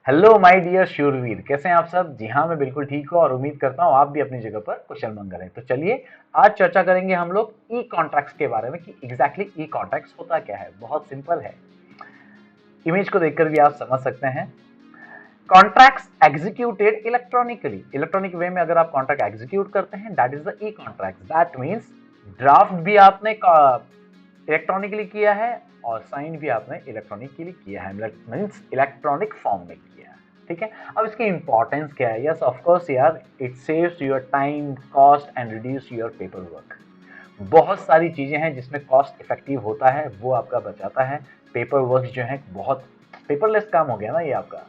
Hello my dear शूरवीर, कैसे हैं आप सब। जी हाँ, मैं बिल्कुल ठीक हूँ और उम्मीद करता हूँ आप भी अपनी जगह पर कुशल मंगल हैं। तो चलिए आज चर्चा करेंगे हम लोग ई कॉन्ट्रैक्ट्स के बारे में कि एग्जैक्टली ई कॉन्ट्रैक्ट्स होता क्या है। बहुत सिंपल है, इमेज को देखकर भी आप समझ सकते हैं। कॉन्ट्रैक्ट्स एग्जीक्यूटेड इलेक्ट्रॉनिकली, इलेक्ट्रॉनिक वे में अगर आप कॉन्ट्रैक्ट एग्जीक्यूट करते हैं that is the E contract. That means draft भी आपने इलेक्ट्रॉनिकली किया है और साइन भी आपने इलेक्ट्रॉनिकली किया है, मीन्स इलेक्ट्रॉनिक फॉर्म में किया है। ठीक है, अब इसकी इंपॉर्टेंस क्या है। यस ऑफ कोर्स यार, it saves your time, cost and reduce your paper work. बहुत सारी चीजें हैं जिसमें कॉस्ट इफेक्टिव होता है, वो आपका बचाता है। पेपर वर्क जो है बहुत पेपरलेस काम हो गया ना ये आपका,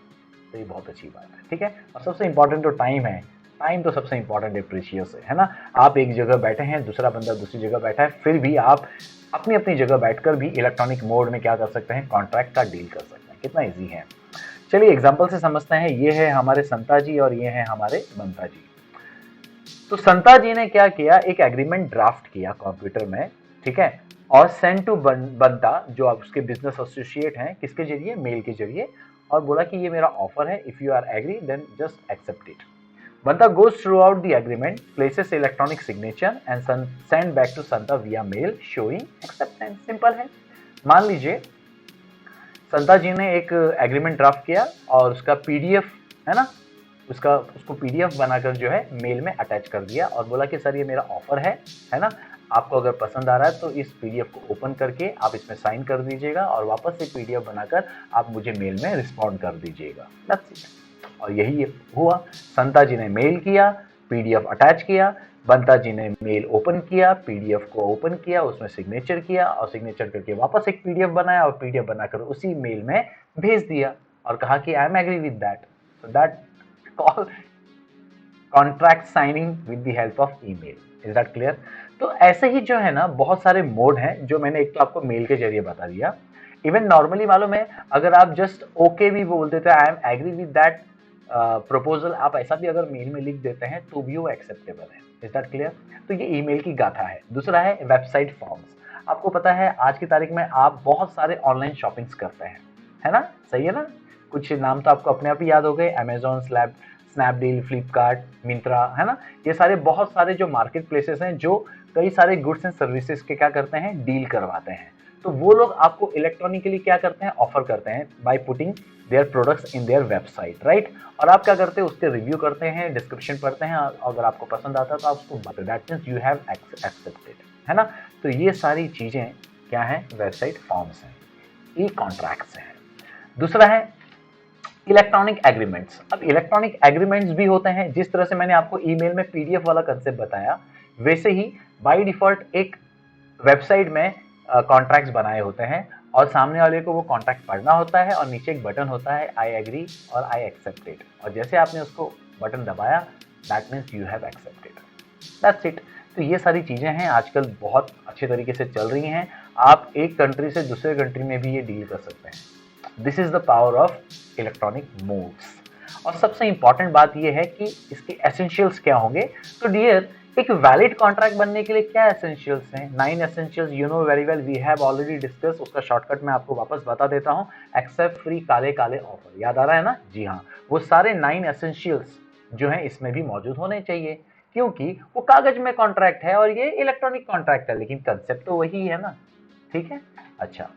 तो ये बहुत अच्छी बात है। ठीक है, और सबसे इंपॉर्टेंट तो टाइम है। टाइम तो सबसे इंपॉर्टेंट है, प्रीशियस है ना। आप एक जगह बैठे हैं, दूसरा बंदा दूसरी जगह बैठा है, फिर भी आप अपनी अपनी जगह बैठकर भी इलेक्ट्रॉनिक मोड में क्या कर सकते हैं, कॉन्ट्रैक्ट का डील कर सकते हैं। कितना इजी है। चलिए एग्जांपल से समझते हैं। ये है हमारे संता जी और ये है हमारे बंता जी। तो संता जी ने क्या किया, एक एग्रीमेंट ड्राफ्ट किया कंप्यूटर में, ठीक है, और सेंड टू बंता जो आप उसके बिजनेस एसोसिएट हैं, किसके जरिए, मेल के जरिए, और बोला कि ये मेरा ऑफर है, if you are agree then just accept it. Banta goes throughout the agreement, places electronic signature and send back to Santa via mail showing acceptance. Simple है। मान लीजिए संता जी ने एक एग्रीमेंट ड्राफ्ट किया और उसका पीडीएफ है ना, उसको पीडीएफ बनाकर जो है मेल में अटैच कर दिया और बोला कि सर ये मेरा ऑफर है ना, आपको अगर पसंद आ रहा है तो इस पीडीएफ को ओपन करके आप इसमें साइन कर दीजिएगा और वापस से पीडीएफ बनाकर आप मुझे मेल में रिस्पॉन्ड कर दीजिएगा। That's it. और यही हुआ। संता जी ने मेल किया, पीडीएफ अटैच किया, बंता जी ने मेल ओपन किया, पीडीएफ को ओपन किया, उसमें सिग्नेचर किया और सिग्नेचर करके वापस एक पीडीएफ बनाया और पीडीएफ बनाकर उसी मेल में भेज दिया और कहा कि I am agree with that. So that call contract signing with the help of email. Is that clear. तो ऐसे ही जो है ना बहुत सारे मोड हैं जो मैंने एक तो आपको मेल के जरिए बता दिया। इवन नॉर्मली मालूम है, अगर आप जस्ट ओके भी बोल देते हैं, I am agree with that proposal, आप ऐसा भी अगर मेल में लिख देते हैं तो भी वो एक्सेप्टेबल है। Is that clear. तो ये ईमेल की गाथा है। दूसरा है वेबसाइट फॉर्म्स। आपको पता है आज की तारीख में आप बहुत सारे ऑनलाइन शॉपिंग्स करते हैं, है ना, सही है ना। कुछ नाम तो आपको अपने आप ही याद हो गए, अमेजोन, स्नैपडील, फ्लिपकार्ट, मिंत्रा, है ना। ये सारे बहुत सारे जो मार्केट प्लेसेस हैं जो कई सारे गुड्स एंड सर्विसेज के क्या करते हैं, डील करवाते हैं। तो वो लोग आपको इलेक्ट्रॉनिकली क्या करते हैं, ऑफर करते हैं by putting their products in their website, right. और आप क्या करते हैं, उसके रिव्यू करते हैं, डिस्क्रिप्शन पढ़ते हैं, अगर आपको पसंद आता है तो आप उसको बताते, that means you have accepted, है ना। तो ये सारी चीजें क्या है, वेबसाइट फॉर्म्स हैं, ई कॉन्ट्रैक्ट्स हैं। दूसरा है इलेक्ट्रॉनिक एग्रीमेंट्स। अब इलेक्ट्रॉनिक एग्रीमेंट्स भी होते हैं, जिस तरह से मैंने आपको ईमेल में पीडीएफ वाला कंसेप्ट बताया, वैसे ही बाय डिफॉल्ट एक वेबसाइट में कॉन्ट्रैक्ट्स बनाए होते हैं और सामने वाले को वो कॉन्ट्रैक्ट पढ़ना होता है और नीचे एक बटन होता है, आई एग्री और आई एक्सेप्टेड, और जैसे आपने उसको बटन दबाया that means you have accepted. That's it. तो ये सारी चीजें हैं, आजकल बहुत अच्छे तरीके से चल रही हैं। आप एक कंट्री से दूसरे कंट्री में भी ये डील कर सकते हैं। This is the power of electronic moves. और सबसे इंपॉर्टेंट बात यह है कि इसके एसेंशियल्स क्या होंगे। तो डियर, एक वैलिड कॉन्ट्रैक्ट बनने के लिए क्या एसेंशियल्स हैं, 9 essentials, you know very well, we have already discuss. उसका शॉर्टकट मैं आपको वापस बता देता हूं, एक्सेप्ट फ्री काले काले ऑफर, याद आ रहा है ना। जी हाँ, वो सारे 9 एसेंशियल्स जो हैं इसमें भी मौजूद होने चाहिए, क्योंकि वो कागज में कॉन्ट्रैक्ट है और ये इलेक्ट्रॉनिक कॉन्ट्रैक्ट है, लेकिन कंसेप्ट तो वही है ना। ठीक है, अच्छा।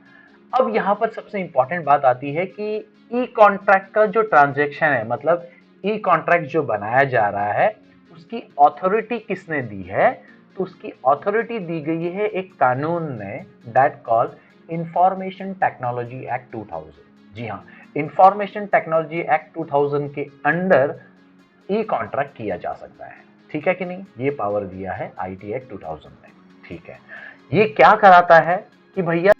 अब यहां पर सबसे इंपॉर्टेंट बात आती है कि ई कॉन्ट्रैक्ट का जो ट्रांजैक्शन है, मतलब ई कॉन्ट्रैक्ट जो बनाया जा रहा है, उसकी अथॉरिटी किसने दी है। तो उसकी अथॉरिटी दी गई है एक कानून ने, that called information technology act 2000। जी हाँ, इंफॉर्मेशन टेक्नोलॉजी एक्ट 2000 के अंडर ई कॉन्ट्रैक्ट किया जा सकता है। ठीक है कि नहीं, ये पावर दिया है आईटी एक्ट 2000 ने। ठीक है, ये क्या कराता है कि भैया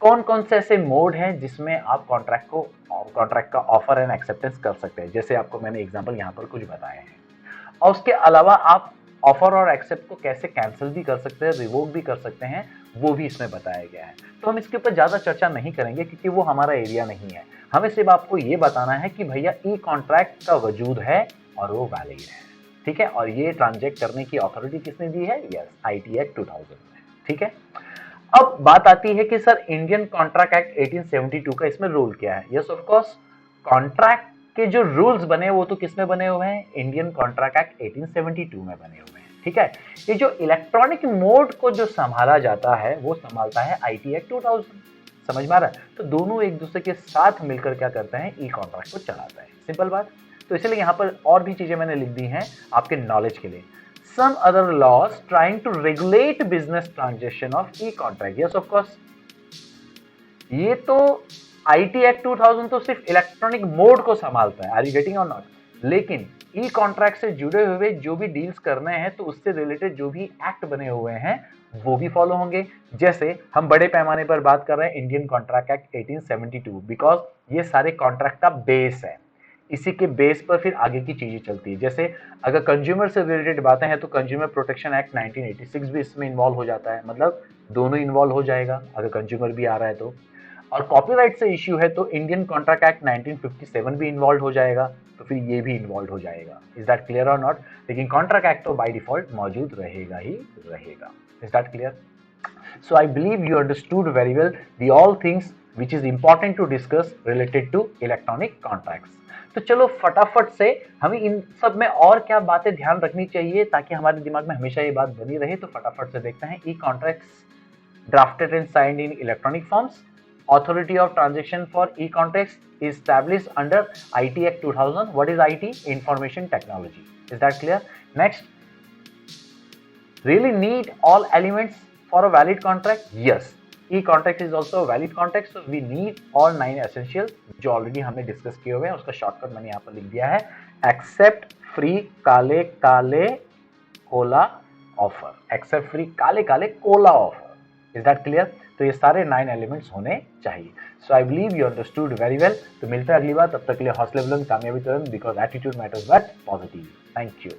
कौन कौन से ऐसे मोड हैं जिसमें आप कॉन्ट्रैक्ट का ऑफर एंड एक्सेप्टेंस कर सकते हैं, जैसे आपको मैंने एग्जांपल यहां पर कुछ बताए हैं। और उसके अलावा आप ऑफर और एक्सेप्ट को कैसे कैंसिल भी कर सकते हैं, रिवोक भी कर सकते हैं, वो भी इसमें बताया गया है। तो हम इसके ऊपर ज्यादा चर्चा नहीं करेंगे क्योंकि वो हमारा एरिया नहीं है। हमें सिर्फ आपको ये बताना है कि भैया ई कॉन्ट्रैक्ट का वजूद है और वो वैलिड है। ठीक है, और ये ट्रांजैक्ट करने की अथॉरिटी किसने दी है, यस, आईटी एक्ट 2000 में। ठीक है, अब बात आती है कि सर इंडियन कॉन्ट्रैक्ट एक्ट 1872 का इसमें रोल क्या है। यस ऑफ कोर्स, कॉन्ट्रैक्ट के जो रूल्स बने वो तो किस में बने हुए हैं, इंडियन कॉन्ट्रैक्ट एक्ट 1872 में बने हुए हैं, ठीक है। ये जो इलेक्ट्रॉनिक मोड को जो संभाला जाता है वो संभालता है आईटी एक्ट 2000, समझ में आ रहा है। तो दोनों एक दूसरे के साथ मिलकर क्या करते हैं, ई कॉन्ट्रैक्ट को चलाता है, सिंपल बात। तो इसलिए यहाँ पर और भी चीजें मैंने लिख दी हैं आपके नॉलेज के लिए। Some other laws trying to regulate business transaction of e contract, yes of course. ये तो आईटी एक्ट 2000 तो सिर्फ इलेक्ट्रॉनिक मोड को संभालता है, आर यू गेटिंग और नॉट। लेकिन ई कॉन्ट्रैक्ट से जुड़े हुए जो भी डील्स करने हैं तो उससे रिलेटेड जो भी एक्ट बने हुए हैं वो भी फॉलो होंगे। जैसे हम बड़े पैमाने पर बात कर रहे हैं इंडियन कॉन्ट्रैक्ट एक्ट 1872, बिकॉज ये सारे कॉन्ट्रैक्ट का बेस है, इसी के बेस पर फिर आगे की चीजें चलती है। जैसे अगर कंज्यूमर से रिलेटेड बातें हैं तो कंज्यूमर प्रोटेक्शन एक्ट 1986 भी इसमें इन्वॉल्व हो जाता है, मतलब दोनों इन्वॉल्व हो जाएगा अगर कंज्यूमर भी आ रहा है तो। और कॉपीराइट से इश्यू है तो इंडियन कॉन्ट्रैक्ट एक्ट 1957 भी इन्वॉल्व हो जाएगा, तो फिर ये भी इन्वॉल्व हो जाएगा। इज दैट क्लियर और नॉट। लेकिन कॉन्ट्रैक्ट एक्ट तो बाय डिफॉल्ट मौजूद रहेगा ही रहेगा। Is that clear. So I believe you understood very well the all things which is important to discuss related to electronic contracts. तो चलो फटाफट से हमें इन सब में और क्या बातें ध्यान रखनी चाहिए ताकि हमारे दिमाग में हमेशा ये बात बनी रहे, तो फटाफट से देखते हैं। E contracts drafted and signed in electronic forms, authority of transaction for e-contracts is established under IT Act 2000. What is IT? Information technology. Is that clear? Next, really need all elements for a valid contract? Yes. E-contract is also a valid contract, so we need all 9 essentials जो already हमने discuss किए हुए हैं। उसका shortcut मैंने यहाँ पर लिख दिया है, एक्सेप्ट फ्री काले काले कोला ऑफर, एक्सेप्ट फ्री काले काले कोला ऑफर। Is that clear. तो ये सारे 9 एलिमेंट्स होने चाहिए। So I believe you understood very well. तो मिलते हैं अगली बार, तब तक के लिए हौसले बुलंद, कामयाबी तुरंत, because attitude matters but positive. Thank you.